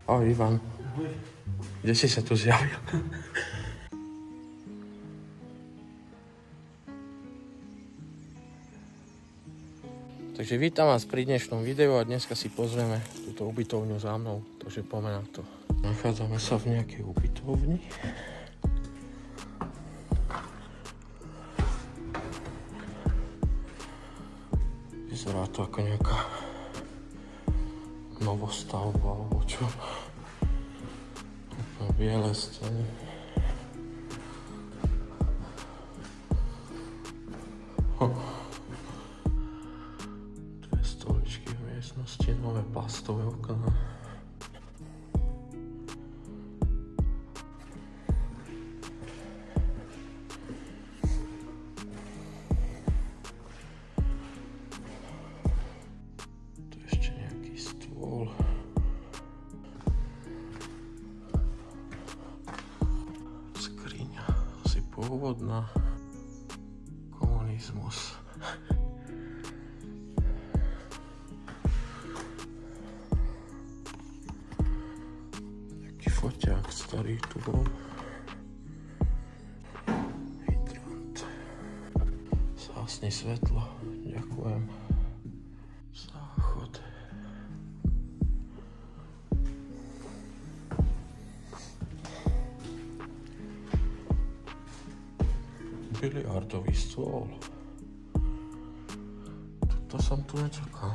Ahoj, Ivan. Ahoj. Kde si sa tu zjavil? Takže vítam vás pri dnešnom videu a dneska si pozrieme túto ubytovňu za mnou, takže poďme na to. Nachádzame sa v nejakej ubytovni. Vyzerá to ako nejaká novostavba alebo čo. Úplne biele steny. Dve stoličky v miestnosti, nové plastové okná. Pôvodná komunizmus. Taký foťák starý tu bol. Hydrant. Zhasni svetlo. Ďakujem. Záchod. Biliardový stôl. To som tu nečakal.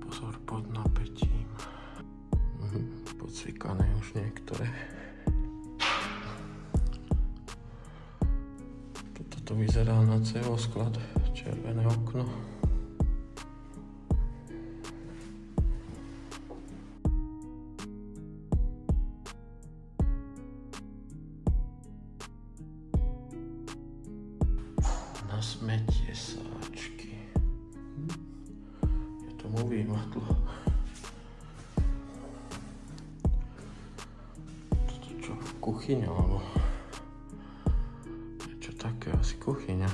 Pozor, pod napätím. Podsvikané už niektoré. Toto vyzerá na cevosklad. Červené okno. Smetie sáčky. Je to umývadlo. Toto čo? Kuchyňa alebo niečo také, asi kuchyňa.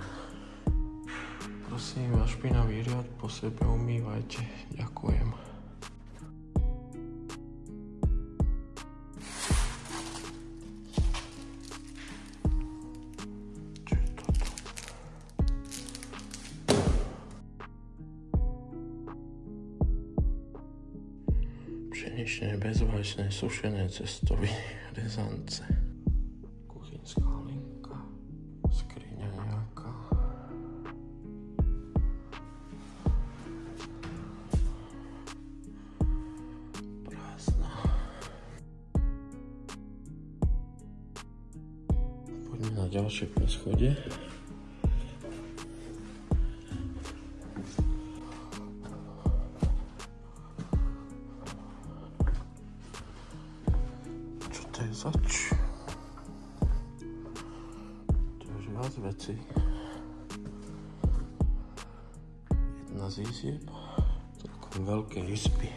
Prosím vás, špinavý riad po sebe umývajte. Ďakujem. Pšeničné, bezvaječné, sušené cestoviny, rezance. Kuchynská linka, skriňa nejaká. Prázdna. Poďme na ďalšie poschodie. Zač. To je viac veci. Jedna z izieb. Toľko veľké izby.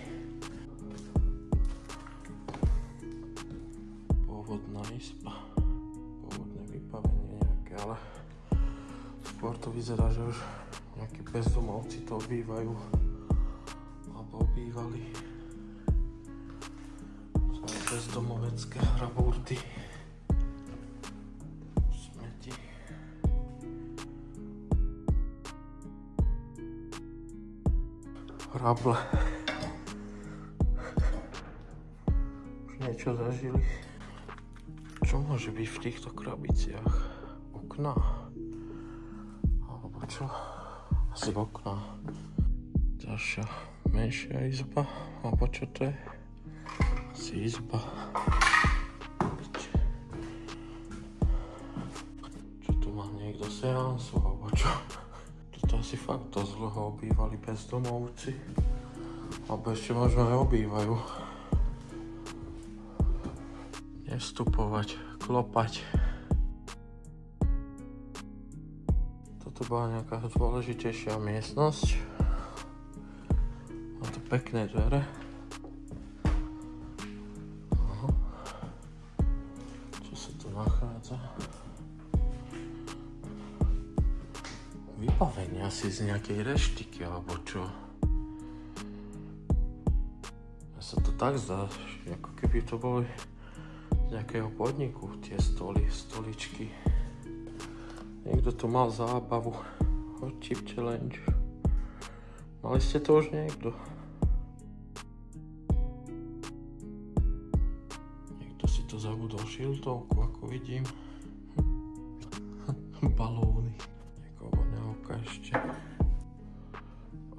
Pôvodná izba. Pôvodné vybavenie nejaké, ale skôr to vyzerá, že už nejakí bezdomovci to obývajú. Alebo obývali. Bezdomovecké hraburty. Smeti. Hrable. Už niečo zažili. Čo môže byť v týchto krabiciach? Okná? Alebo čo? Asi okná. Ďalšia menšia izba. Alebo čo to je? Asi izba. Čo tu má niekto seansu, alebo čo? Toto asi fakt dosť dlho obývali bezdomovci. Alebo ešte možno aj obývajú. Nevstupovať, klopať. Toto bola nejaká dôležitejšia miestnosť. Má to pekné dvere. Nachádza vybavenie asi z nejakej reštiky alebo čo. tak zdá, ako keby to boli z nejakého podniku, tie stoličky. Niekto tu mal zábavu. Hot chip challenge. Mali ste to už niekto? Niekto si to zabudol šiltovku, ako vidím. Balóny. Niekoho voňavka ešte.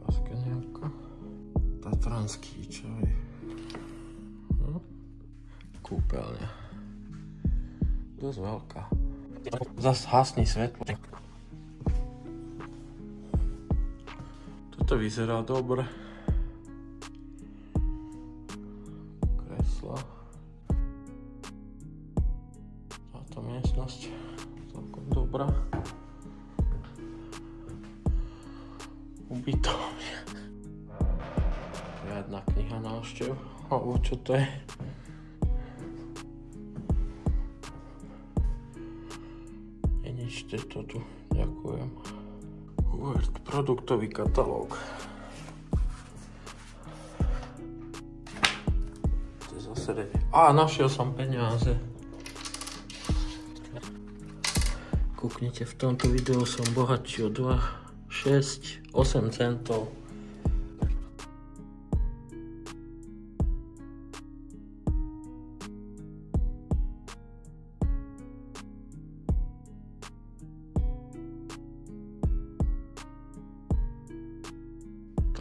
Láska nejaká. Tatranský čaj. Kúpeľňa. Dosť veľká. Zas hasní svetlo. Toto vyzerá dobre. Kresla. Táto miestnosť celkom dobrá. Ubytovňa. Riadna kniha návštev. Alebo čo to je? Ničte to tu. Ďakujem. Word, produktový katalóg. To je zase... našiel som peniaze. Kúknite, v tomto videu som bohatší o 8 centov.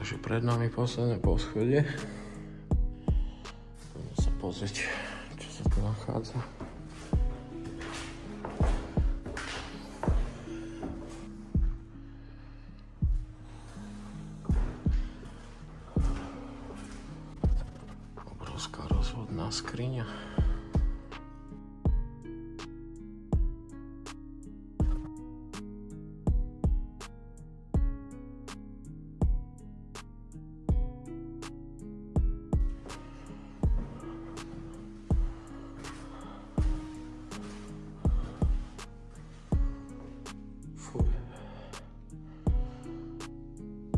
Takže pred nami posledné poschodie. Poďme sa pozrieť, čo sa tu nachádza. Obrovská rozvodná skriňa.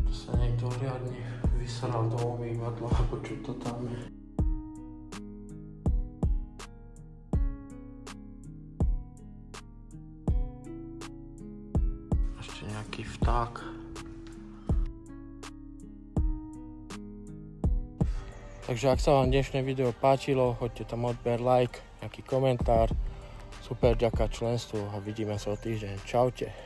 To sa niekto riadne vysral do umývadla, ako čo to tam je. Ešte nejaký vták. Takže ak sa vám dnešné video páčilo, hoďte tam odber, like, nejaký komentár. Super, ďaká členstvu a vidíme sa o týždeň. Čaute.